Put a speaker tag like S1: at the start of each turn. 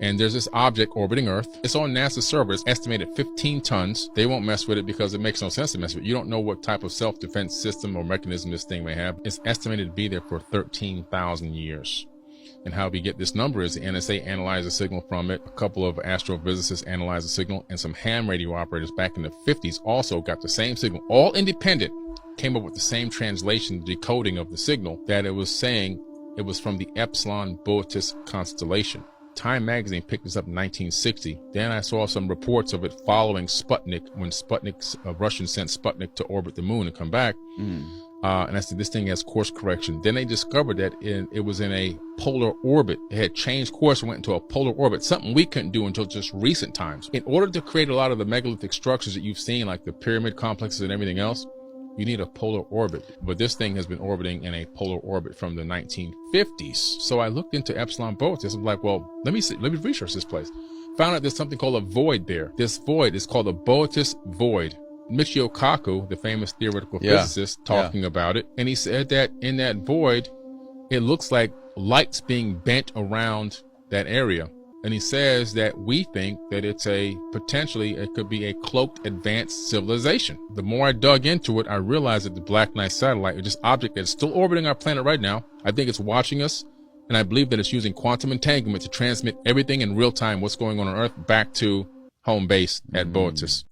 S1: And there's this object orbiting Earth. It's on NASA's server. It's estimated 15 tons. They won't mess with it because it makes no sense to mess with it. You don't know what type of self-defense system or mechanism this thing may have. It's estimated to be there for 13,000 years. And how we get this number is the NSA analyzed a signal from it. A couple of astrophysicists analyzed the signal, and some ham radio operators back in the 50s also got the same signal, all independent, came up with the same translation, decoding of the signal, that it was saying it was from the Epsilon Boötis constellation. Time magazine picked this up in 1960. Then I saw some reports of it following Sputnik, when Russians sent Sputnik to orbit the moon and come back. And I said, this thing has course correction. Then they discovered that it was in a polar orbit. It had changed course and went into a polar orbit, something we couldn't do until just recent times. In order to create a lot of the megalithic structures that you've seen, like the pyramid complexes and everything else, you need a polar orbit. But this thing has been orbiting in a polar orbit from the 1950s. So I looked into Epsilon Boötis. I'm like, well, let me research this place. Found out there's something called a void there. This void is called the Boötis void. Michio Kaku, the famous theoretical physicist, talking about it. And he said that in that void, it looks like light's being bent around that area. And he says that we think that it's it could be a cloaked advanced civilization. The more I dug into it, I realized that the Black Knight satellite is this object that's still orbiting our planet right now. I think it's watching us. And I believe that it's using quantum entanglement to transmit everything in real time, what's going on Earth, back to home base at Boötis.